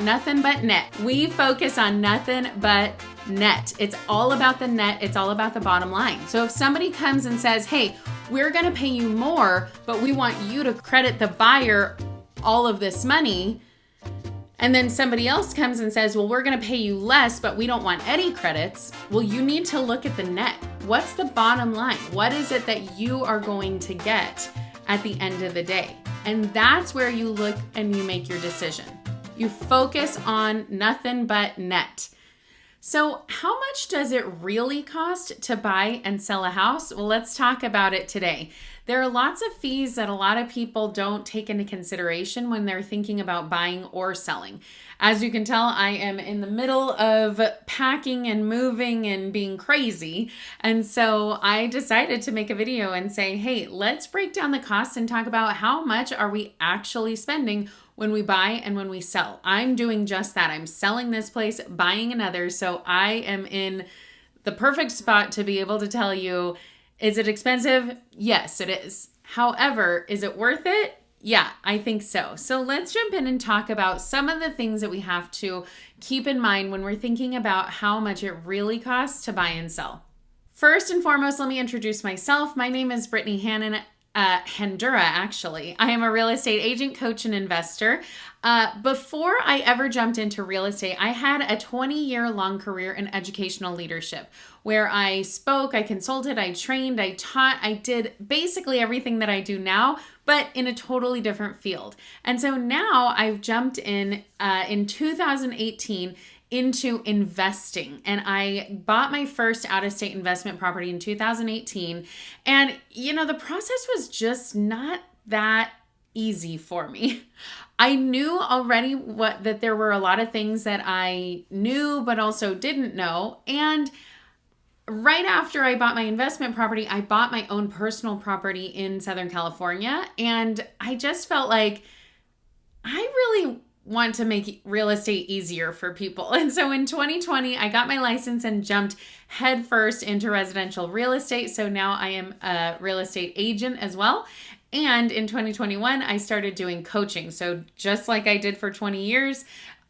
Nothing but net. We focus on nothing but net. It's all about the net. It's all about the bottom line. So if somebody comes and says, hey, we're going to pay you more, but we want you to credit the buyer all of this money. And then somebody else comes and says, well, we're going to pay you less, but we don't want any credits. Well, you need to look at the net. What's the bottom line? What is it that you are going to get at the end of the day? And that's where you look and you make your decision. You focus on nothing but net. So how much does it really cost to buy and sell a house? Well, let's talk about it today. There are lots of fees that a lot of people don't take into consideration when they're thinking about buying or selling. As you can tell, I am in the middle of packing and moving and being crazy. And so I decided to make a video and say, hey, let's break down the costs and talk about how much are we actually spending when we buy and when we sell. I'm doing just that. I'm selling this place, buying another. So I am in the perfect spot to be able to tell you, is it expensive? Yes, it is. However, is it worth it? Yeah, I think so. So let's jump in and talk about some of the things that we have to keep in mind when we're thinking about how much it really costs to buy and sell. First and foremost, let me introduce myself. My name is Brittany Hannon. Handura, actually. I am a real estate agent, coach, and investor. Before I ever jumped into real estate, I had a 20-year-long career in educational leadership where I spoke, I consulted, I trained, I taught, I did basically everything that I do now, but in a totally different field. And so now I've jumped in 2018 into investing. And I bought my first out-of-state investment property in 2018. And, the process was just not that easy for me. I knew already that there were a lot of things that I knew, but also didn't know. And right after I bought my investment property, I bought my own personal property in Southern California. And I just felt like I really want to make real estate easier for people. And so in 2020, I got my license and jumped headfirst into residential real estate. So now I am a real estate agent as well. And in 2021, I started doing coaching. So just like I did for 20 years,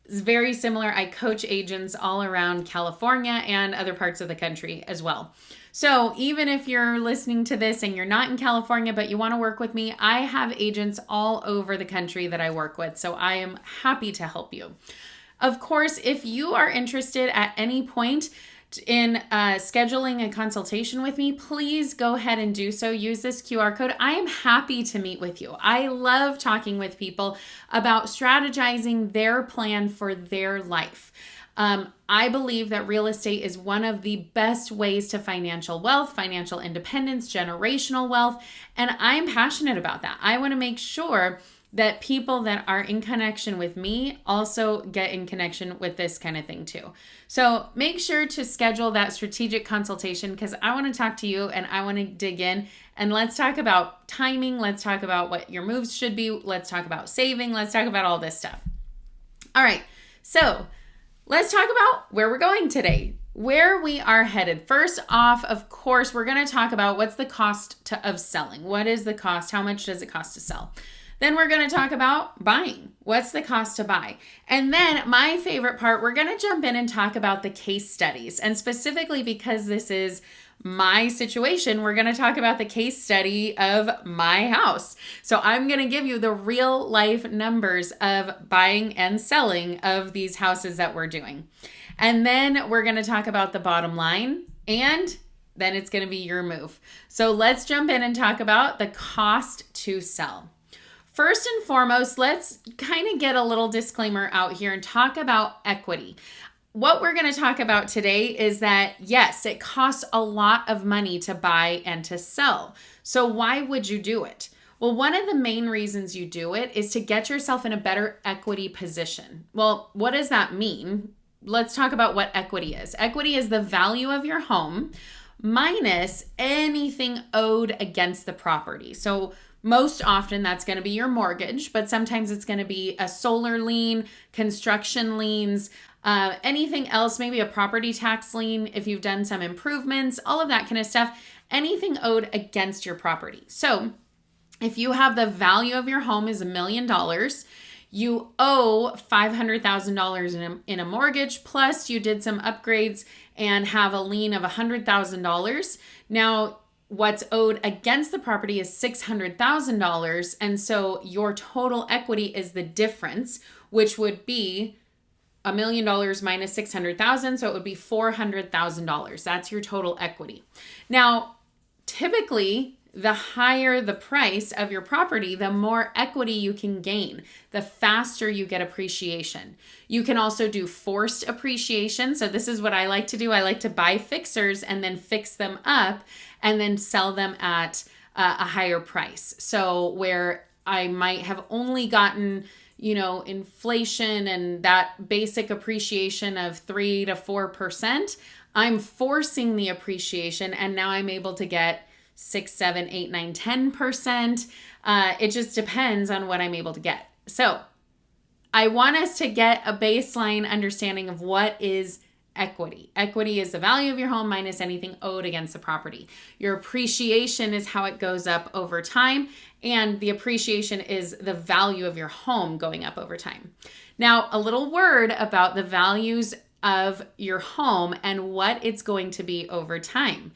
it's very similar. I coach agents all around California and other parts of the country as well. So even if you're listening to this and you're not in California, but you want to work with me, I have agents all over the country that I work with. So I am happy to help you. Of course, if you are interested at any point in scheduling a consultation with me, please go ahead and do so. Use this QR code. I am happy to meet with you. I love talking with people about strategizing their plan for their life. I believe that real estate is one of the best ways to financial wealth, financial independence, generational wealth, and I'm passionate about that. I want to make sure that people that are in connection with me also get in connection with this kind of thing too. So make sure to schedule that strategic consultation because I want to talk to you and I want to dig in and let's talk about timing. Let's talk about what your moves should be. Let's talk about saving. Let's talk about all this stuff. All right. So let's talk about where we're going today, where we are headed. First off, of course, we're going to talk about what's the cost of selling. What is the cost? How much does it cost to sell? Then we're going to talk about buying. What's the cost to buy? And then my favorite part, we're going to jump in and talk about the case studies. And specifically because this is my situation, we're going to talk about the case study of my house. So I'm going to give you the real life numbers of buying and selling of these houses that we're doing. And then we're going to talk about the bottom line and then it's going to be your move. So let's jump in and talk about the cost to sell. First and foremost, let's kind of get a little disclaimer out here and talk about equity. What we're going to talk about today is that, yes, it costs a lot of money to buy and to sell. So why would you do it? Well, one of the main reasons you do it is to get yourself in a better equity position. Well, what does that mean? Let's talk about what equity is. Equity is the value of your home minus anything owed against the property. So most often that's going to be your mortgage, but sometimes it's going to be a solar lien, construction liens, anything else, maybe a property tax lien if you've done some improvements, all of that kind of stuff, anything owed against your property. So if you have the value of your home is $1 million, You owe $500,000 in a mortgage, plus you did some upgrades and have a lien of $100,000. Now, what's owed against the property is $600,000. And so your total equity is the difference, which would be $1 million minus $600,000. So it would be $400,000. That's your total equity. Now, typically, the higher the price of your property, the more equity you can gain, the faster you get appreciation. You can also do forced appreciation. So this is what I like to do. I like to buy fixers and then fix them up and then sell them at a higher price. So where I might have only gotten, inflation and that basic appreciation of 3 to 4%, I'm forcing the appreciation and now I'm able to get 6, 7, 8, 9, 10%. It just depends on what I'm able to get. So I want us to get a baseline understanding of what is equity. Equity is the value of your home minus anything owed against the property. Your appreciation is how it goes up over time, and the appreciation is the value of your home going up over time. Now, a little word about the values of your home and what it's going to be over time.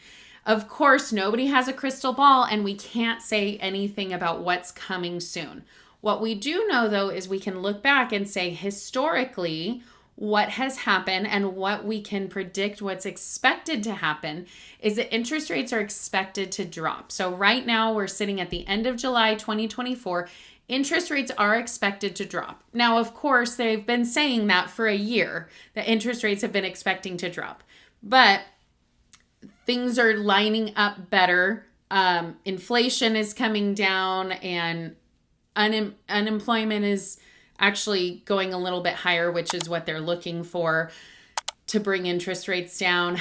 Of course, nobody has a crystal ball and we can't say anything about what's coming soon. What we do know, though, is we can look back and say historically what has happened and what we can predict what's expected to happen is that interest rates are expected to drop. So right now we're sitting at the end of July 2024. Interest rates are expected to drop. Now, of course, they've been saying that for a year, that interest rates have been expecting to drop. But things are lining up better. Inflation is coming down and unemployment is actually going a little bit higher, which is what they're looking for to bring interest rates down.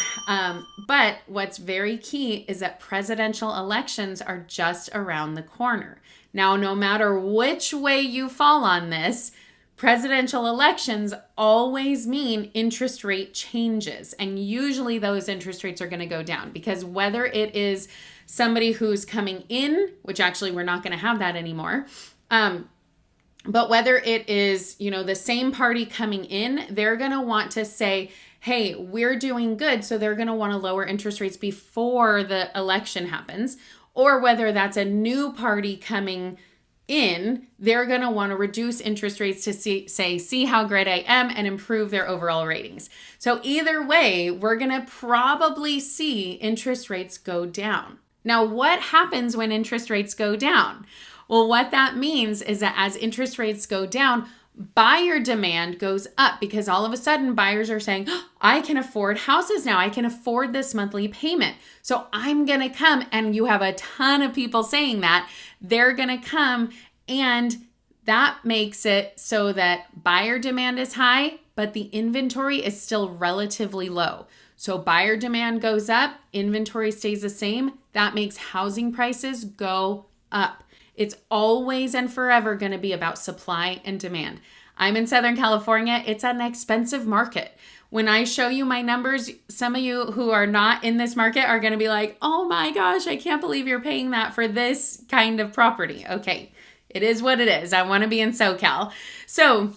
But what's very key is that presidential elections are just around the corner. Now, no matter which way you fall on this, presidential elections always mean interest rate changes. And usually those interest rates are going to go down because whether it is somebody who's coming in, which actually we're not going to have that anymore, but whether it is, the same party coming in, they're going to want to say, hey, we're doing good. So they're going to want to lower interest rates before the election happens. Or whether that's a new party coming in, they're going to want to reduce interest rates to see how great I am and improve their overall ratings. So either way, we're going to probably see interest rates go down. Now, what happens when interest rates go down? Well, what that means is that as interest rates go down, buyer demand goes up because all of a sudden buyers are saying, oh, I can afford houses now. I can afford this monthly payment. So I'm going to come, and you have a ton of people saying that. They're going to come, and that makes it so that buyer demand is high, but the inventory is still relatively low. So buyer demand goes up, inventory stays the same. That makes housing prices go up. It's always and forever going to be about supply and demand. I'm in Southern California. It's an expensive market. When I show you my numbers, some of you who are not in this market are going to be like, oh my gosh, I can't believe you're paying that for this kind of property. Okay, it is what it is. I want to be in SoCal. So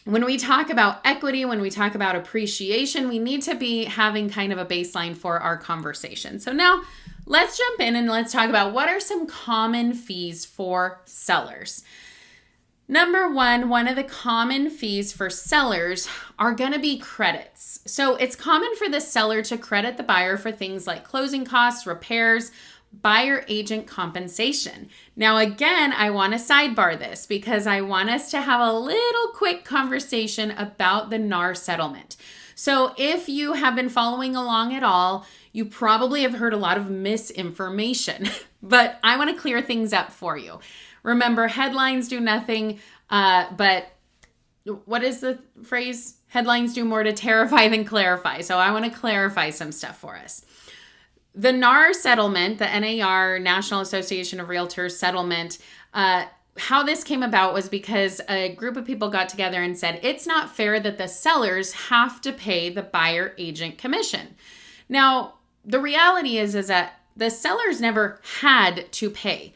when we talk about equity, when we talk about appreciation, we need to be having kind of a baseline for our conversation. So now let's jump in and let's talk about what are some common fees for sellers. Number one of the common fees for sellers are going to be credits. So it's common for the seller to credit the buyer for things like closing costs, repairs, buyer agent compensation. Now, again, I want to sidebar this because I want us to have a little quick conversation about the NAR settlement. So if you have been following along at all, you probably have heard a lot of misinformation, but I want to clear things up for you. Remember, headlines do nothing, but what is the phrase? Headlines do more to terrify than clarify. So I want to clarify some stuff for us. The NAR settlement, the NAR, National Association of Realtors settlement, how this came about was because a group of people got together and said, it's not fair that the sellers have to pay the buyer agent commission. Now, the reality is that the sellers never had to pay.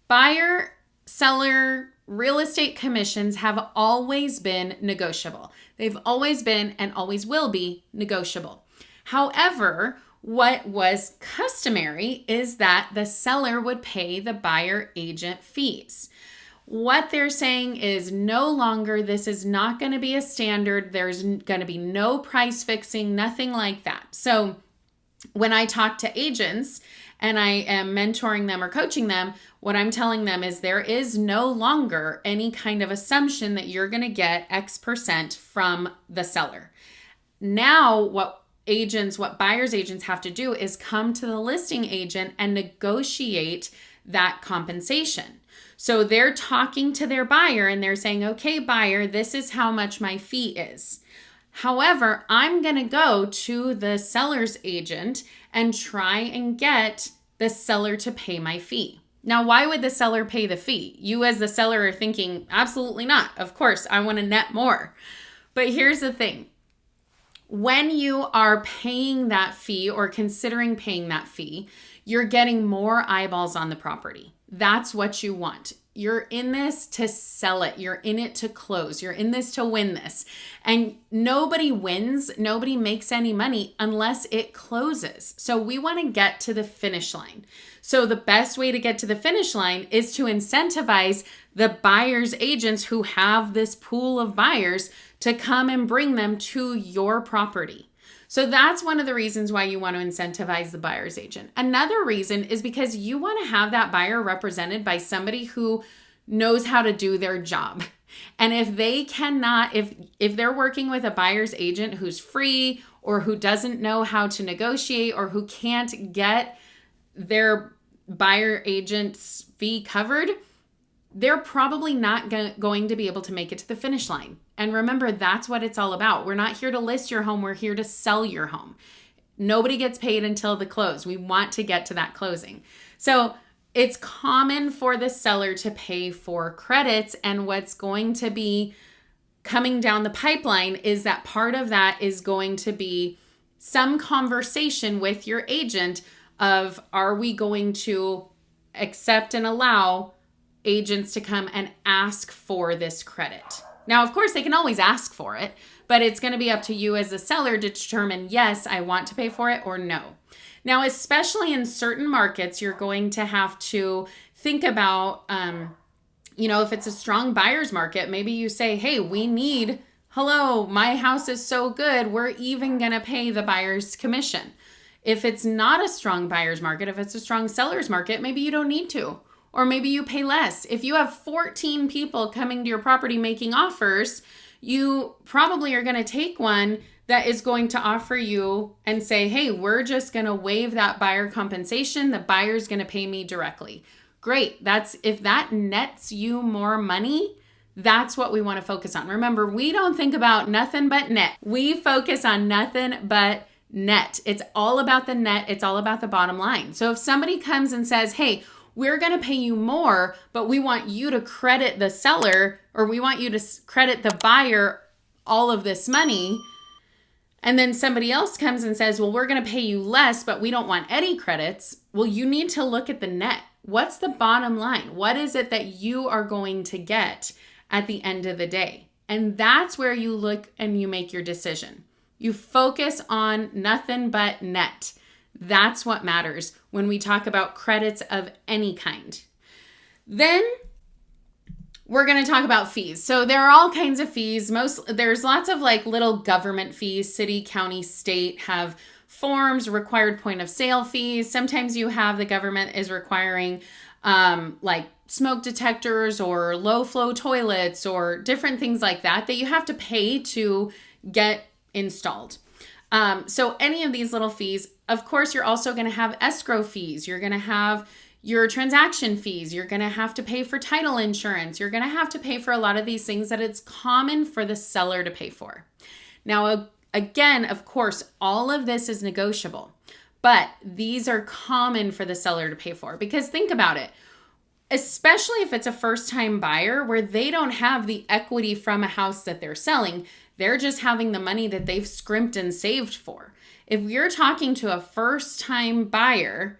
Buyer, seller real estate commissions have always been negotiable. They've always been and always will be negotiable. However, what was customary is that the seller would pay the buyer agent fees. What they're saying is no longer, this is not going to be a standard. There's going to be no price fixing, nothing like that. So when I talk to agents and I am mentoring them or coaching them, what I'm telling them is there is no longer any kind of assumption that you're going to get X% from the seller. Now, what buyer's agents have to do is come to the listing agent and negotiate that compensation. So they're talking to their buyer and they're saying, okay, buyer, this is how much my fee is. However, I'm going to go to the seller's agent and try and get the seller to pay my fee. Now, why would the seller pay the fee? You as the seller are thinking, absolutely not. Of course, I want to net more. But here's the thing. When you are paying that fee or considering paying that fee, you're getting more eyeballs on the property. That's what you want. You're in this to sell it. You're in it to close. You're in this to win this. And nobody wins, nobody makes any money unless it closes. So we want to get to the finish line. So the best way to get to the finish line is to incentivize the buyer's agents who have this pool of buyers to come and bring them to your property. So that's one of the reasons why you want to incentivize the buyer's agent. Another reason is because you want to have that buyer represented by somebody who knows how to do their job. And if they cannot, if they're working with a buyer's agent who's free or who doesn't know how to negotiate or who can't get their buyer agent's fee covered, they're probably not going to be able to make it to the finish line. And remember, that's what it's all about. We're not here to list your home. We're here to sell your home. Nobody gets paid until the close. We want to get to that closing. So it's common for the seller to pay for credits. And what's going to be coming down the pipeline is that part of that is going to be some conversation with your agent of, are we going to accept and allow agents to come and ask for this credit? Now, of course, they can always ask for it, but it's going to be up to you as a seller to determine, yes, I want to pay for it, or no. Now, especially in certain markets, you're going to have to think about, if it's a strong buyer's market, maybe you say, hey, my house is so good, we're even going to pay the buyer's commission. If it's not a strong buyer's market, if it's a strong seller's market, maybe you don't need to. Or maybe you pay less. If you have 14 people coming to your property making offers, you probably are going to take one that is going to offer you and say, hey, we're just going to waive that buyer compensation. The buyer's going to pay me directly. Great. If that nets you more money, that's what we want to focus on. Remember, we don't think about nothing but net. We focus on nothing but net. It's all about the net. It's all about the bottom line. So if somebody comes and says, hey, we're going to pay you more, but we want you to credit the seller, or we want you to credit the buyer all of this money. And then somebody else comes and says, well, we're going to pay you less, but we don't want any credits. Well, you need to look at the net. What's the bottom line? What is it that you are going to get at the end of the day? And that's where you look and you make your decision. You focus on nothing but net. That's what matters when we talk about credits of any kind. Then we're going to talk about fees. So there are all kinds of fees. There's lots of little government fees. City, county, state have forms, required point of sale fees. Sometimes you have the government is requiring smoke detectors or low flow toilets or different things like that you have to pay to get installed. So any of these little fees, of course, you're also going to have escrow fees. You're going to have your transaction fees. You're going to have to pay for title insurance. You're going to have to pay for a lot of these things that it's common for the seller to pay for. Now, again, of course, all of this is negotiable, but these are common for the seller to pay for, because think about it. Especially if it's a first-time buyer where they don't have the equity from a house that they're selling, they're just having the money that they've scrimped and saved for. If you're talking to a first-time buyer,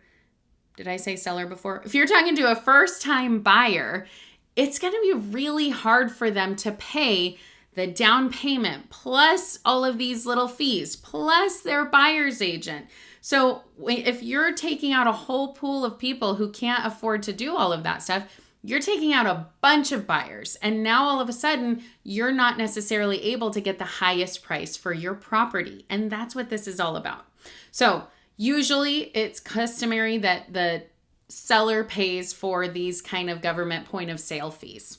did I say seller before? If you're talking to a first-time buyer it's going to be really hard for them to pay the down payment plus all of these little fees plus their buyer's agent. So if you're taking out a whole pool of people who can't afford to do all of that stuff, you're taking out a bunch of buyers. And now all of a sudden, you're not necessarily able to get the highest price for your property. And that's what this is all about. So usually it's customary that the seller pays for these kind of government point of sale fees.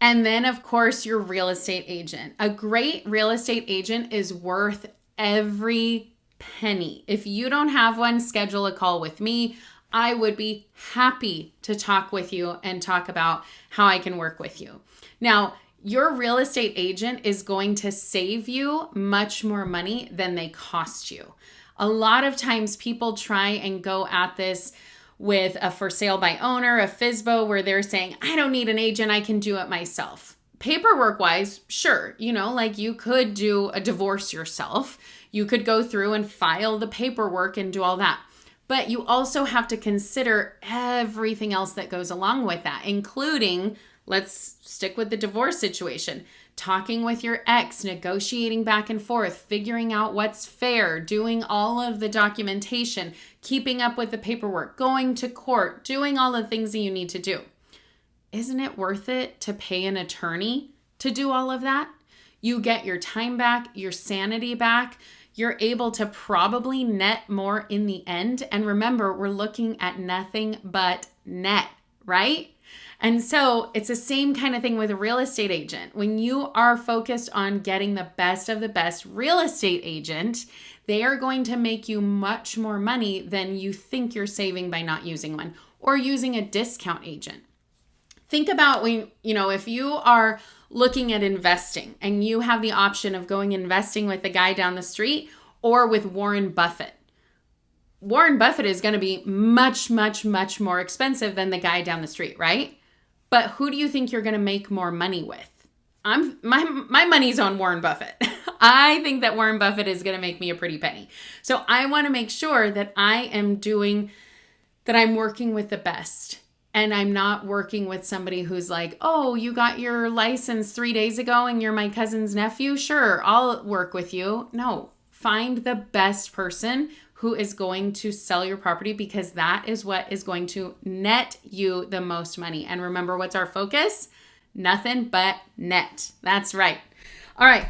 And then, of course, your real estate agent. A great real estate agent is worth every penny. If you don't have one, schedule a call with me. I would be happy to talk with you and talk about how I can work with you. Now, your real estate agent is going to save you much more money than they cost you. A lot of times people try and go at this with a for sale by owner, a FSBO, where they're saying, I don't need an agent, I can do it myself. Paperwork wise, sure, like you could do a divorce yourself. You could go through and file the paperwork and do all that. But you also have to consider everything else that goes along with that, including, let's stick with the divorce situation, talking with your ex, negotiating back and forth, figuring out what's fair, doing all of the documentation, keeping up with the paperwork, going to court, doing all the things that you need to do. Isn't it worth it to pay an attorney to do all of that? You get your time back, your sanity back. You're able to probably net more in the end. And remember, we're looking at nothing but net, right? And so it's the same kind of thing with a real estate agent. When you are focused on getting the best of the best real estate agent, they are going to make you much more money than you think you're saving by not using one or using a discount agent. Think about when, if you are looking at investing and you have the option of going investing with the guy down the street or with Warren Buffett. Warren Buffett is going to be much, much, much more expensive than the guy down the street, right? But who do you think you're going to make more money with? My money's on Warren Buffett. I think that Warren Buffett is going to make me a pretty penny. So I want to make sure that I'm working with the best. And I'm not working with somebody who's like, oh, you got your license 3 days ago and you're my cousin's nephew? Sure, I'll work with you. No, find the best person who is going to sell your property, because that is what is going to net you the most money. And remember, what's our focus? Nothing but net. That's right. All right.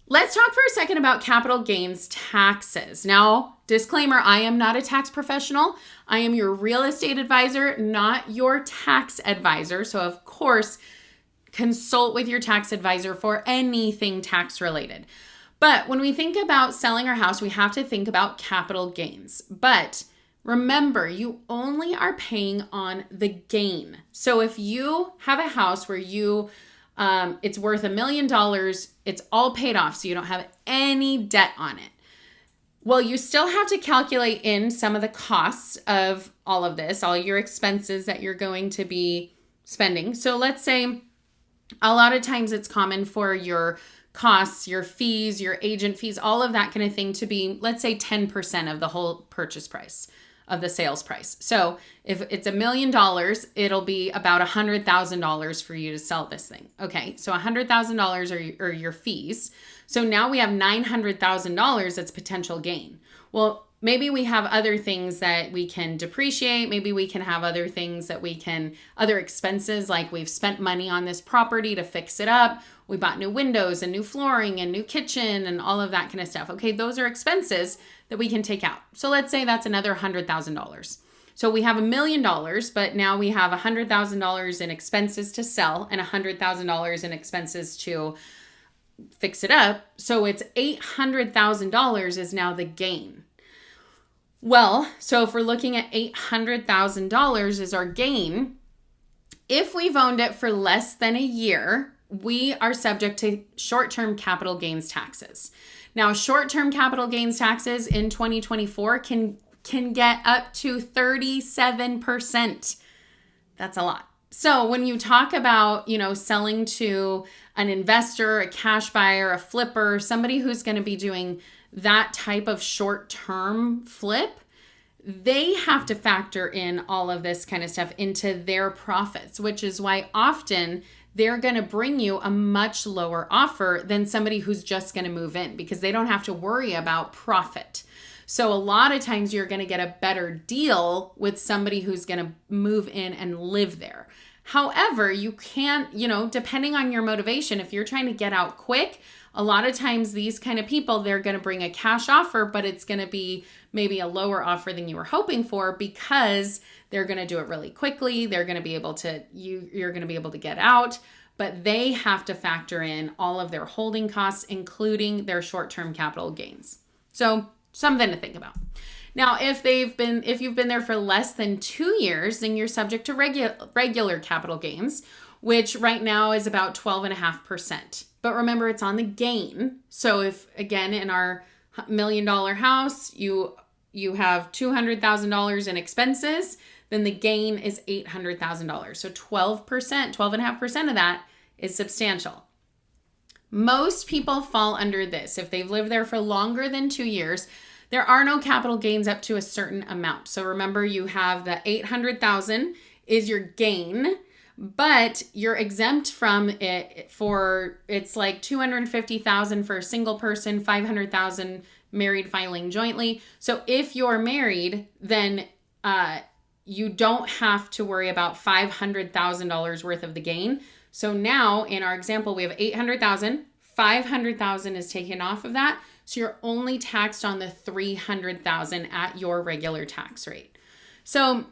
Let's talk for a second about capital gains taxes. Now, disclaimer, I am not a tax professional. I am your real estate advisor, not your tax advisor. So, of course, consult with your tax advisor for anything tax related. But when we think about selling our house, we have to think about capital gains. But remember, you only are paying on the gain. So if you have a house where it's worth $1 million, it's all paid off, so you don't have any debt on it. Well, you still have to calculate in some of the costs of all of this, all your expenses that you're going to be spending. So let's say a lot of times it's common for your costs, your fees, your agent fees, all of that kind of thing to be, let's say 10% of the whole purchase price of the sales price. So if it's $1 million, it'll be about $100,000 for you to sell this thing. Okay, so $100,000 are your fees. So now we have $900,000 that's potential gain. Well, maybe we have other things that we can depreciate. Maybe we can have other things that other expenses, like we've spent money on this property to fix it up. We bought new windows and new flooring and new kitchen and all of that kind of stuff. Okay, those are expenses that we can take out. So let's say that's another $100,000. So we have $1 million, but now we have $100,000 in expenses to sell and $100,000 in expenses to fix it up. So it's $800,000 is now the gain. Well, so if we're looking at $800,000 as our gain, if we've owned it for less than a year, we are subject to short-term capital gains taxes. Now, short-term capital gains taxes in 2024 can get up to 37%. That's a lot. So when you talk about, selling to an investor, a cash buyer, a flipper, somebody who's going to be doing that type of short-term flip, they have to factor in all of this kind of stuff into their profits, which is why often they're going to bring you a much lower offer than somebody who's just going to move in, because they don't have to worry about profit. So a lot of times you're going to get a better deal with somebody who's going to move in and live there. However, you can't, depending on your motivation, if you're trying to get out quick, a lot of times these kind of people, they're going to bring a cash offer, but it's going to be maybe a lower offer than you were hoping for, because they're going to do it really quickly. They're going to be able to, you're going to be able to get out, but they have to factor in all of their holding costs, including their short-term capital gains. So something to think about. Now, if you've been there for less than 2 years, then you're subject to regular capital gains, which right now is about 12.5%. But remember, it's on the gain. So if, again, in our $1 million house, you have $200,000 in expenses, then the gain is $800,000. So 12%, 12.5% of that is substantial. Most people fall under this. If they've lived there for longer than 2 years, there are no capital gains up to a certain amount. So remember, you have the $800,000 is your gain, but you're exempt from it it's like $250,000 for a single person, $500,000 married filing jointly. So if you're married, then you don't have to worry about $500,000 worth of the gain. So now in our example, we have $800,000, $500,000 is taken off of that. So you're only taxed on the $300,000 at your regular tax rate. So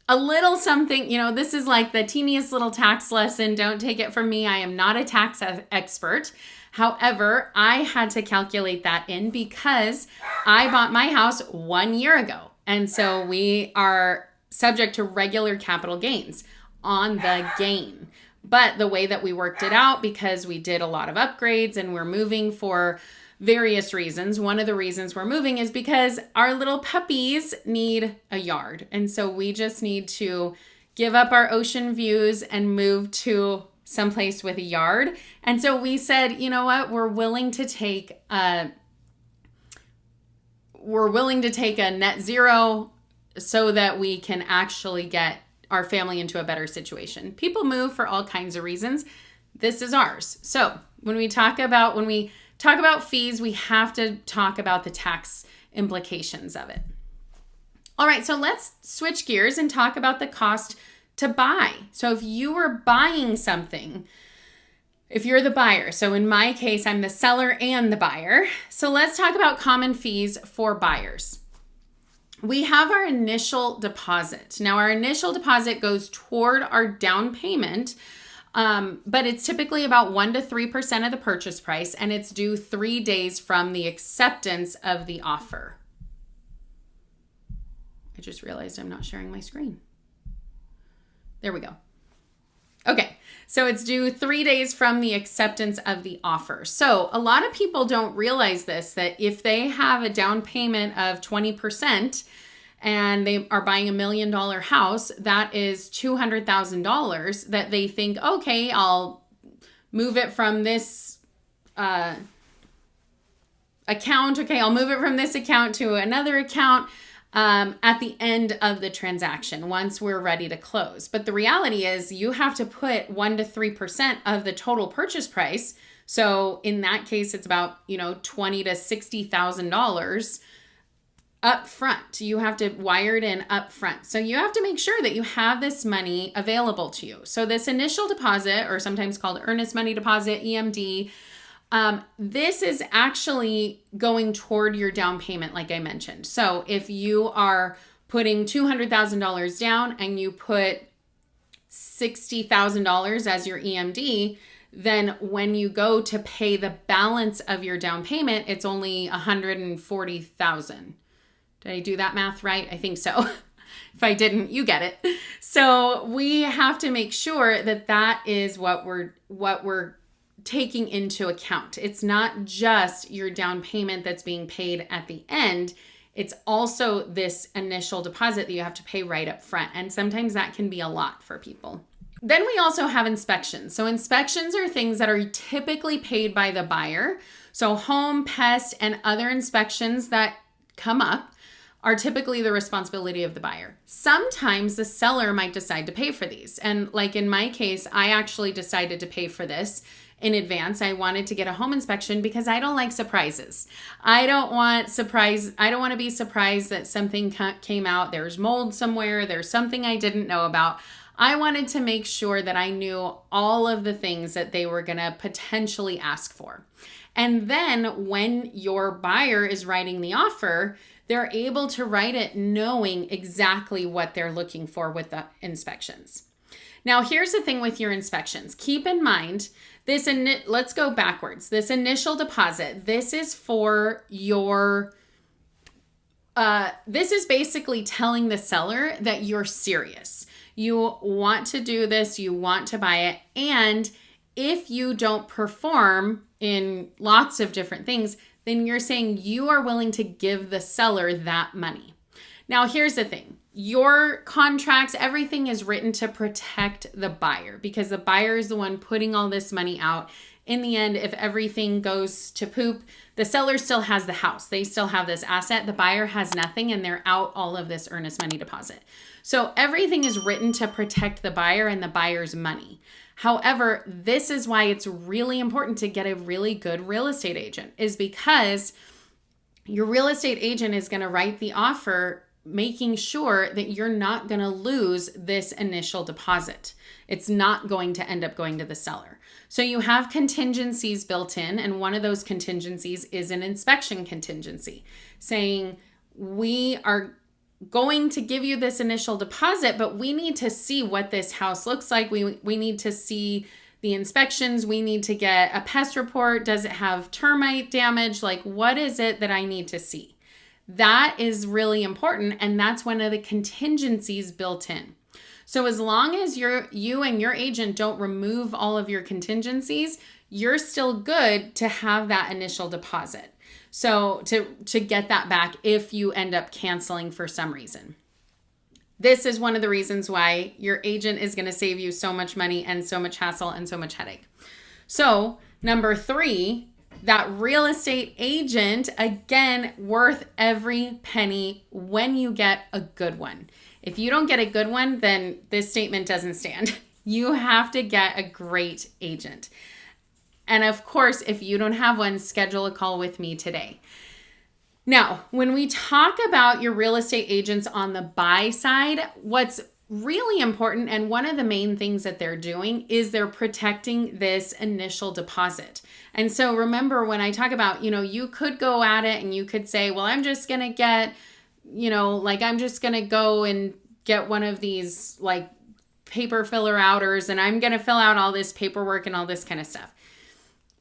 a little something, this is like the teeniest little tax lesson. Don't take it from me. I am not a tax expert. However, I had to calculate that in because I bought my house 1 year ago. And so we are subject to regular capital gains on the gain. But the way that we worked it out, because we did a lot of upgrades and we're moving for various reasons. One of the reasons we're moving is because our little puppies need a yard. And so we just need to give up our ocean views and move to someplace with a yard. And so we said, you know what, we're willing to take a net zero so that we can actually get our family into a better situation. People move for all kinds of reasons. This is ours. So when we talk about fees, we have to talk about the tax implications of it. All right, so let's switch gears and talk about the cost to buy. So if you were buying something, if you're the buyer, so in my case, I'm the seller and the buyer. So let's talk about common fees for buyers. We have our initial deposit. Now, our initial deposit goes toward our down payment, but it's typically about 1 to 3% of the purchase price, and it's due 3 days from the acceptance of the offer. I just realized I'm not sharing my screen. There we go. Okay, so it's due 3 days from the acceptance of the offer. So a lot of people don't realize this, that if they have a down payment of 20% and they are buying $1 million house, that is $200,000 that they think, okay, I'll move it from this account. Okay, I'll move it from this account to another account at the end of the transaction once we're ready to close. But the reality is you have to put 1 to 3% of the total purchase price. So in that case, it's about, $20,000 to $60,000 up front. You have to wire it in up front. So you have to make sure that you have this money available to you. So this initial deposit, or sometimes called earnest money deposit, EMD, this is actually going toward your down payment, like I mentioned. So if you are putting $200,000 down and you put $60,000 as your EMD, then when you go to pay the balance of your down payment, it's only $140,000. Did I do that math right? I think so. If I didn't, you get it. So we have to make sure that that is what we're taking into account. It's not just your down payment that's being paid at the end. It's also this initial deposit that you have to pay right up front. And sometimes that can be a lot for people. Then we also have inspections. So inspections are things that are typically paid by the buyer. So home, pest, and other inspections that come up are typically the responsibility of the buyer. Sometimes the seller might decide to pay for these. And like in my case, I actually decided to pay for this in advance. I wanted to get a home inspection because I don't like surprises. I don't want to be surprised that something came out, there's mold somewhere, there's something I didn't know about. I wanted to make sure that I knew all of the things that they were going to potentially ask for. And then when your buyer is writing the offer, they're able to write it knowing exactly what they're looking for with the inspections. Now, here's the thing with your inspections. Keep in mind, let's go backwards. This initial deposit, this is for your, this is basically telling the seller that you're serious. You want to do this, you want to buy it, and if you don't perform in lots of different things, then you're saying you are willing to give the seller that money. Now, here's the thing. Your contracts, everything is written to protect the buyer because the buyer is the one putting all this money out. In the end, if everything goes to poop, the seller still has the house. They still have this asset. The buyer has nothing and they're out all of this earnest money deposit. So everything is written to protect the buyer and the buyer's money. However, this is why it's really important to get a really good real estate agent, is because your real estate agent is going to write the offer making sure that you're not going to lose this initial deposit. It's not going to end up going to the seller. So you have contingencies built in, and one of those contingencies is an inspection contingency, saying we are going to give you this initial deposit, but we need to see what this house looks like. We need to see the inspections. We need to get a pest report. Does it have termite damage? Like, what is it that I need to see? That is really important, and that's one of the contingencies built in. So as long as you and your agent don't remove all of your contingencies, you're still good to have that initial deposit. So to get that back if you end up canceling for some reason. This is one of the reasons why your agent is going to save you so much money and so much hassle and so much headache. So number 3, that real estate agent, again, worth every penny when you get a good one. If you don't get a good one, then this statement doesn't stand. You have to get a great agent. And of course, if you don't have one, schedule a call with me today. Now, when we talk about your real estate agents on the buy side, what's really important, and one of the main things that they're doing, is they're protecting this initial deposit. And so remember, when I talk about, you could go at it and you could say, well, I'm just going to get, I'm just going to go and get one of these like paper filler outers and I'm going to fill out all this paperwork and all this kind of stuff.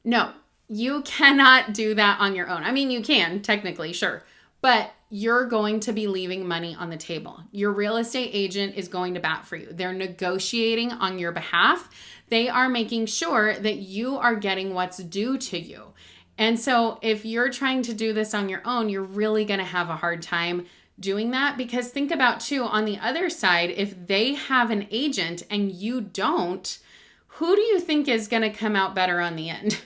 No, you cannot do that on your own. I mean, you can technically, sure, but you're going to be leaving money on the table. Your real estate agent is going to bat for you. They're negotiating on your behalf. They are making sure that you are getting what's due to you. And so if you're trying to do this on your own, you're really going to have a hard time doing that, because think about too, on the other side, if they have an agent and you don't, who do you think is going to come out better on the end?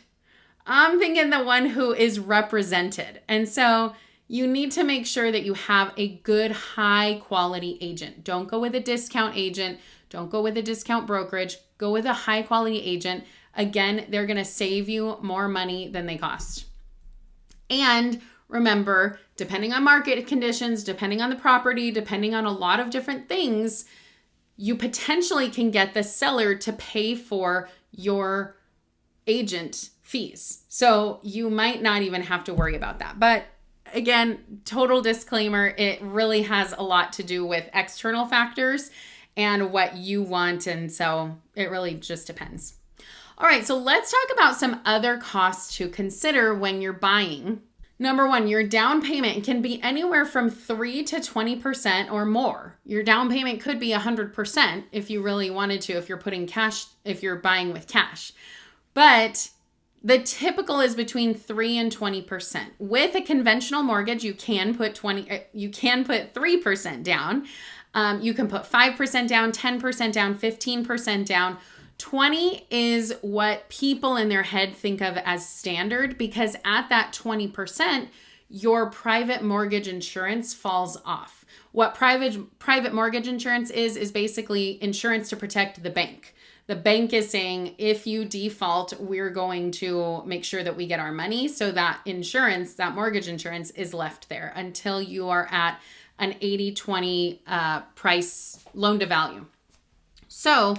I'm thinking the one who is represented. And so you need to make sure that you have a good, high quality agent. Don't go with a discount agent. Don't go with a discount brokerage. Go with a high quality agent. Again, they're going to save you more money than they cost. And remember, depending on market conditions, depending on the property, depending on a lot of different things, you potentially can get the seller to pay for your agent fees. So you might not even have to worry about that. But again, total disclaimer, it really has a lot to do with external factors and what you want. And so it really just depends. All right, so let's talk about some other costs to consider when you're buying. Number 1, your down payment can be anywhere from 3 to 20% or more. Your down payment could be 100% if you really wanted to, if you're buying with cash. But the typical is between 3 and 20%. With a conventional mortgage, you can put 3% down. You can put 5% down, 10% down, 15% down. 20 is what people in their head think of as standard, because at that 20%, your private mortgage insurance falls off. What private mortgage insurance is basically insurance to protect the bank. The bank is saying, if you default, we're going to make sure that we get our money. So that insurance, that mortgage insurance is left there until you are at an 80-20 price loan to value. So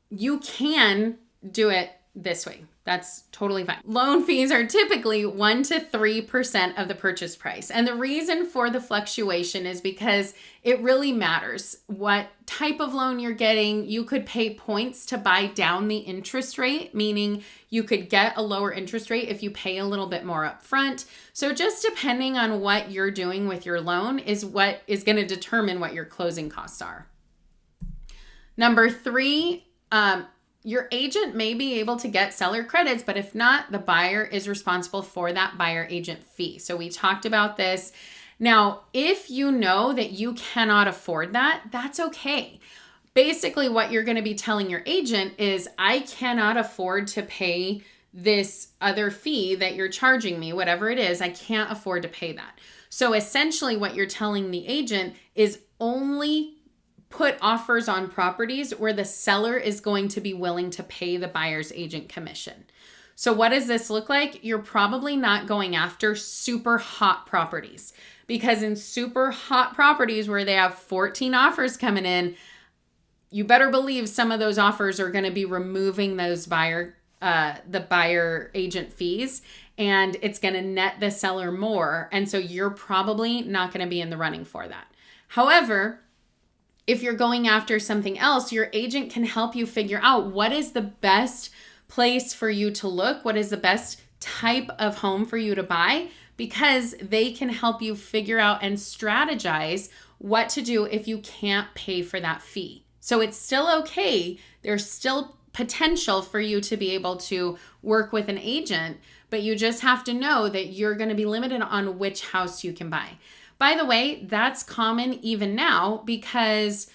you can do it this way. That's totally fine. Loan fees are typically 1 to 3% of the purchase price. And the reason for the fluctuation is because it really matters what type of loan you're getting. You could pay points to buy down the interest rate, meaning you could get a lower interest rate if you pay a little bit more upfront. So just depending on what you're doing with your loan is what is going to determine what your closing costs are. Number 3, your agent may be able to get seller credits, but if not, the buyer is responsible for that buyer agent fee. So we talked about this. Now, if you know that you cannot afford that, that's okay. Basically, what you're going to be telling your agent is, I cannot afford to pay this other fee that you're charging me, whatever it is, I can't afford to pay that. So essentially what you're telling the agent is only put offers on properties where the seller is going to be willing to pay the buyer's agent commission. So what does this look like? You're probably not going after super hot properties, because in super hot properties where they have 14 offers coming in, you better believe some of those offers are going to be removing those the buyer agent fees, and it's going to net the seller more. And so you're probably not going to be in the running for that. However, if you're going after something else, your agent can help you figure out what is the best place for you to look, what is the best type of home for you to buy, because they can help you figure out and strategize what to do if you can't pay for that fee. So it's still okay. There's still potential for you to be able to work with an agent, but you just have to know that you're going to be limited on which house you can buy. By the way, that's common even now, because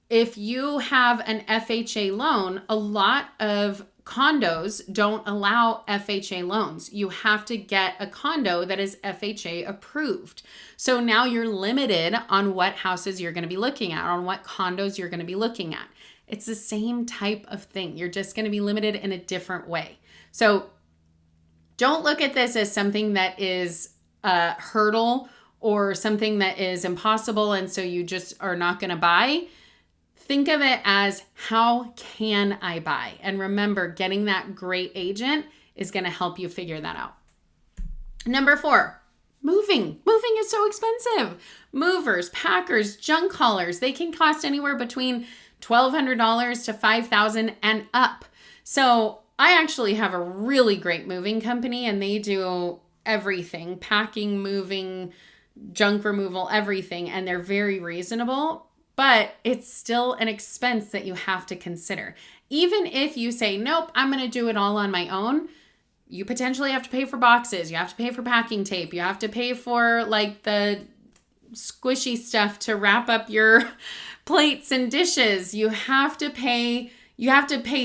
if you have an FHA loan, a lot of condos don't allow FHA loans. You have to get a condo that is FHA approved. So now you're limited on what houses you're going to be looking at, on what condos you're going to be looking at. It's the same type of thing. You're just going to be limited in a different way. So don't look at this as something that is a hurdle or something that is impossible and so you just are not going to buy. Think of it as, how can I buy? And remember, getting that great agent is going to help you figure that out. Number 4, moving. Moving is so expensive. Movers, packers, junk haulers, they can cost anywhere between $1,200 to $5,000 and up. So I actually have a really great moving company, and they do everything, packing, moving, junk removal, everything, and they're very reasonable, but it's still an expense that you have to consider. Even if you say, nope, I'm going to do it all on my own, you potentially have to pay for boxes, you have to pay for packing tape, you have to pay for like the squishy stuff to wrap up your plates and dishes. You have to pay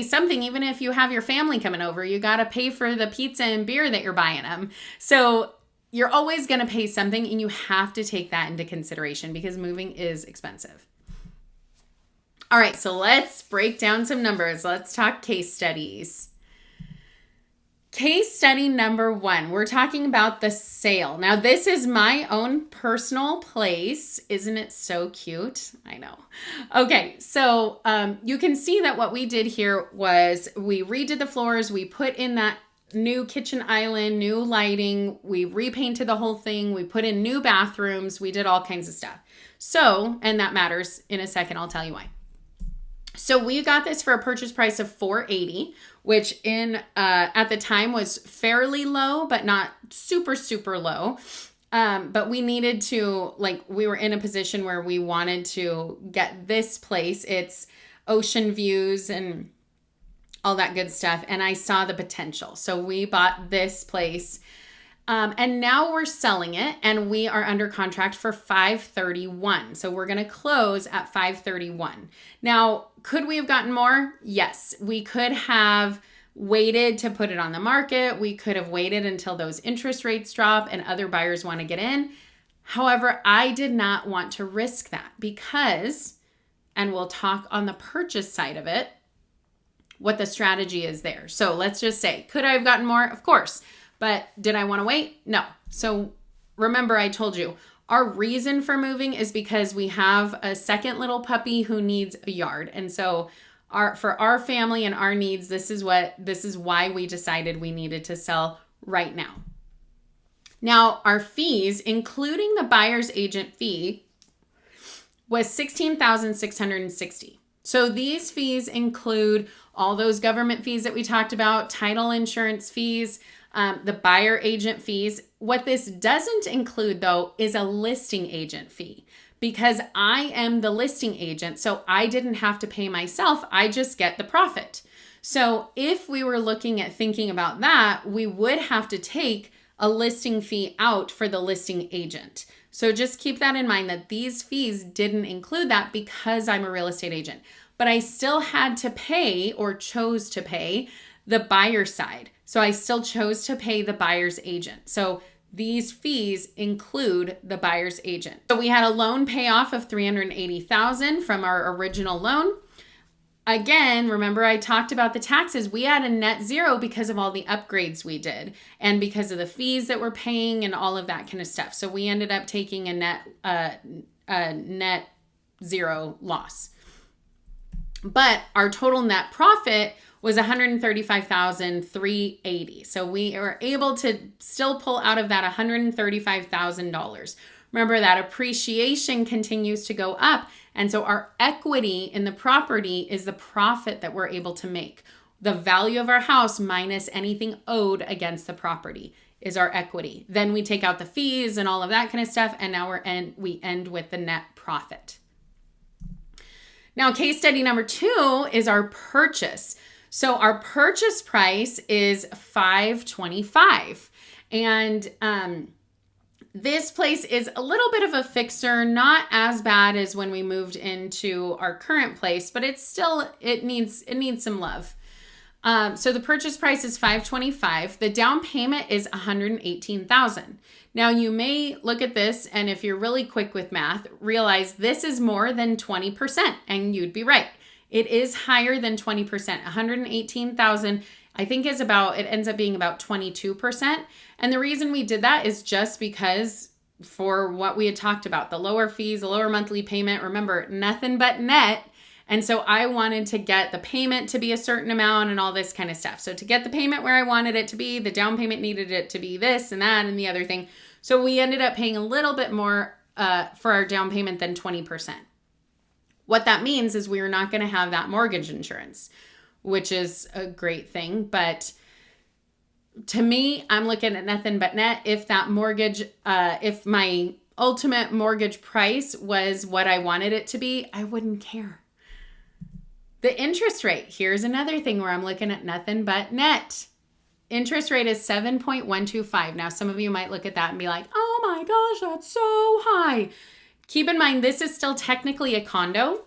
something. Even if you have your family coming over, you got to pay for the pizza and beer that you're buying them. So you're always going to pay something, and you have to take that into consideration because moving is expensive. All right, so let's break down some numbers. Let's talk case studies. Case study number 1, we're talking about the sale. Now, this is my own personal place. Isn't it so cute? I know. Okay, so you can see that what we did here was we redid the floors. We put in that new kitchen island, new lighting. We repainted the whole thing. We put in new bathrooms. We did all kinds of stuff. So, and that matters. In a second, I'll tell you why. So we got this for a purchase price of $480, which at the time was fairly low, but not super, super low. But we needed to, we were in a position where we wanted to get this place. It's ocean views and all that good stuff. And I saw the potential. So we bought this place. And now we're selling it, and we are under contract for $531. So we're going to close at $531. Now, could we have gotten more? Yes, we could have waited to put it on the market. We could have waited until those interest rates drop and other buyers want to get in. However, I did not want to risk that because, and we'll talk on the purchase side of it, what the strategy is there. So let's just say, could I have gotten more? Of course. But did I want to wait? No. So remember, I told you, our reason for moving is because we have a second little puppy who needs a yard. And so for our family and our needs, this is why we decided we needed to sell right now. Now, our fees, including the buyer's agent fee, was $16,660. So these fees include all those government fees that we talked about, title insurance fees, the buyer agent fees. What this doesn't include, though, is a listing agent fee, because I am the listing agent, so I didn't have to pay myself. I just get the profit. So if we were looking at thinking about that, we would have to take a listing fee out for the listing agent. So just keep that in mind, that these fees didn't include that because I'm a real estate agent. But I still had to pay, or chose to pay, the buyer side. So I still chose to pay the buyer's agent. So these fees include the buyer's agent. So we had a loan payoff of $380,000 from our original loan. Again, remember I talked about the taxes. We had a net zero because of all the upgrades we did and because of the fees that we're paying and all of that kind of stuff. So we ended up taking a net zero loss. But our total net profit was $135,380. So we were able to still pull out of that $135,000. Remember that appreciation continues to go up. And so our equity in the property is the profit that we're able to make. The value of our house minus anything owed against the property is our equity. Then we take out the fees and all of that kind of stuff. And now we end with the net profit. Now, case study number 2 is our purchase. So our purchase price is $525. And this place is a little bit of a fixer, not as bad as when we moved into our current place, but it's still, it needs some love. So the purchase price is $525. The down payment is $118,000. Now you may look at this, and if you're really quick with math, realize this is more than 20%, and you'd be right. It is higher than 20%. $118,000, I think it ends up being about 22%. And the reason we did that is just because for what we had talked about, the lower fees, the lower monthly payment, remember, nothing but net. And so I wanted to get the payment to be a certain amount and all this kind of stuff. So to get the payment where I wanted it to be, the down payment needed it to be this and that and the other thing. So we ended up paying a little bit more for our down payment than 20%. What that means is we are not going to have that mortgage insurance, which is a great thing. But to me, I'm looking at nothing but net. If that mortgage, if my ultimate mortgage price was what I wanted it to be, I wouldn't care. The interest rate, here's another thing where I'm looking at nothing but net. Interest rate is 7.125. Now, some of you might look at that and be like, oh my gosh, that's so high. Keep in mind, this is still technically a condo,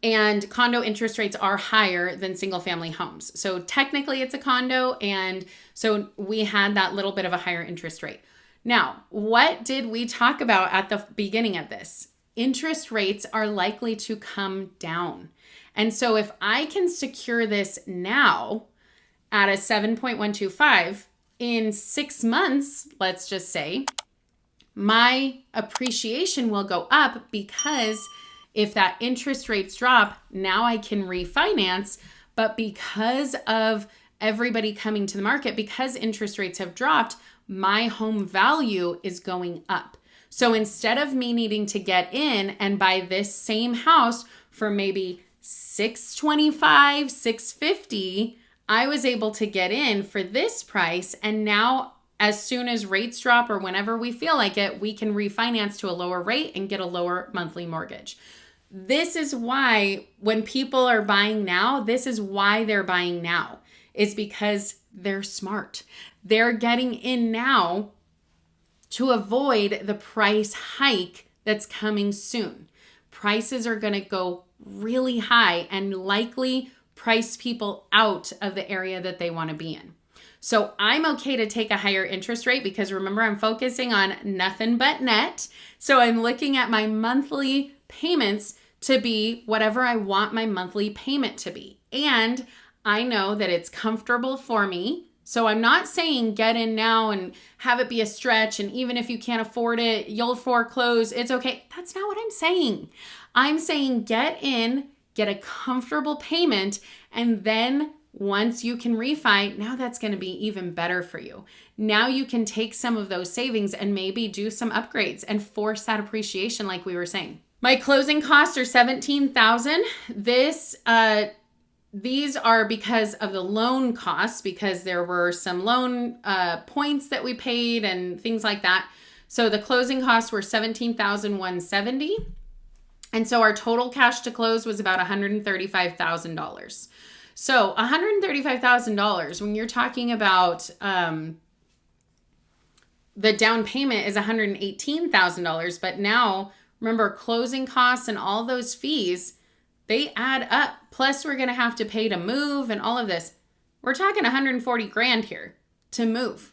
and condo interest rates are higher than single family homes. So technically it's a condo, and so we had that little bit of a higher interest rate. Now, what did we talk about at the beginning of this? Interest rates are likely to come down. And so if I can secure this now at a 7.125 in 6 months, let's just say, my appreciation will go up, because if that interest rates drop, now I can refinance. But because of everybody coming to the market, because interest rates have dropped, my home value is going up. So instead of me needing to get in and buy this same house for maybe $625, $650, I was able to get in for this price. And now as soon as rates drop or whenever we feel like it, we can refinance to a lower rate and get a lower monthly mortgage. This is why when people are buying now, this is why they're buying now, is because they're smart. They're getting in now to avoid the price hike that's coming soon. Prices are going to go really high, and likely price people out of the area that they want to be in. So I'm okay to take a higher interest rate because remember, I'm focusing on nothing but net. So I'm looking at my monthly payments to be whatever I want my monthly payment to be. And I know that it's comfortable for me. So I'm not saying get in now and have it be a stretch. And even if you can't afford it, you'll foreclose. It's okay. That's not what I'm saying. I'm saying get in, get a comfortable payment, and then once you can refi, now that's going to be even better for you. Now you can take some of those savings and maybe do some upgrades and force that appreciation like we were saying. My closing costs are $17,000. These are because of the loan costs, because there were some loan points that we paid and things like that. So the closing costs were $17,170. And so our total cash to close was about $135,000. So $135,000, when you're talking about the down payment is $118,000, but now remember closing costs and all those fees, they add up. Plus we're going to have to pay to move and all of this. We're talking 140 grand here to move.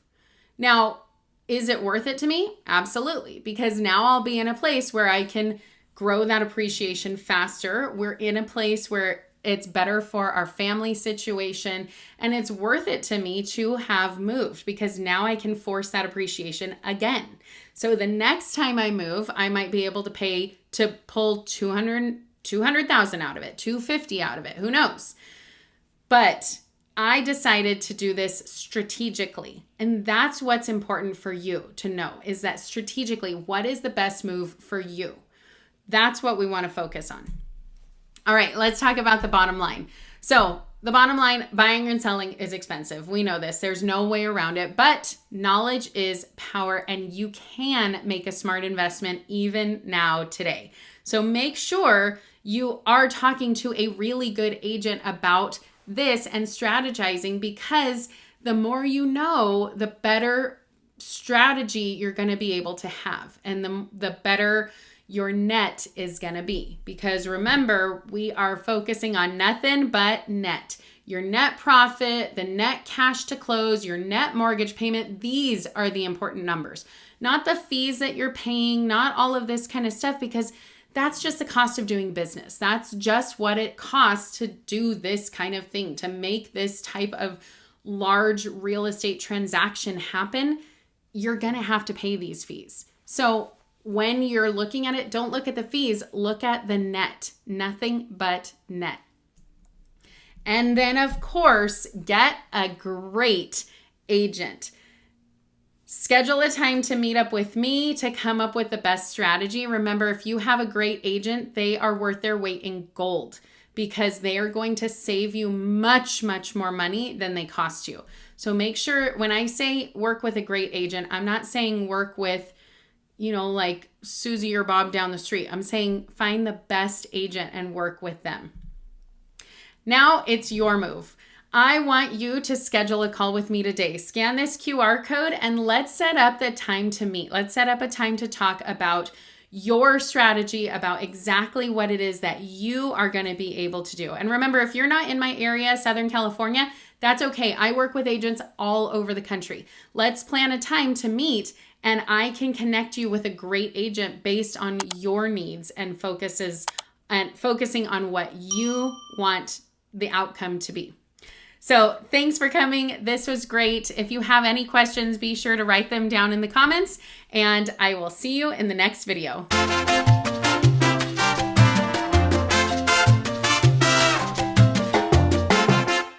Now, is it worth it to me? Absolutely. Because now I'll be in a place where I can grow that appreciation faster. We're in a place where it's better for our family situation, and it's worth it to me to have moved because now I can force that appreciation again. So the next time I move, I might be able to pay to pull 200,000 out of it, 250 out of it, who knows? But I decided to do this strategically. And that's what's important for you to know, is that strategically, what is the best move for you? That's what we want to focus on. All right, let's talk about the bottom line. So the bottom line, buying and selling is expensive. We know this. There's no way around it, but knowledge is power and you can make a smart investment even now today. So make sure you are talking to a really good agent about this and strategizing, because the more you know, the better strategy you're going to be able to have and the better your net is going to be. Because remember, we are focusing on nothing but net. Your net profit, the net cash to close, your net mortgage payment, these are the important numbers. Not the fees that you're paying, not all of this kind of stuff, because that's just the cost of doing business. That's just what it costs to do this kind of thing, to make this type of large real estate transaction happen. You're going to have to pay these fees. So when you're looking at it, don't look at the fees, look at the net, nothing but net. And then of course, get a great agent. Schedule a time to meet up with me to come up with the best strategy. Remember, if you have a great agent, they are worth their weight in gold because they are going to save you much, much more money than they cost you. So make sure when I say work with a great agent, I'm not saying work with like Susie or Bob down the street. I'm saying find the best agent and work with them. Now it's your move. I want you to schedule a call with me today. Scan this QR code and let's set up the time to meet. Let's set up a time to talk about your strategy, about exactly what it is that you are going to be able to do. And remember, if you're not in my area, Southern California, that's okay. I work with agents all over the country. Let's plan a time to meet and I can connect you with a great agent based on your needs and focusing on what you want the outcome to be. So thanks for coming. This was great. If you have any questions, be sure to write them down in the comments and I will see you in the next video.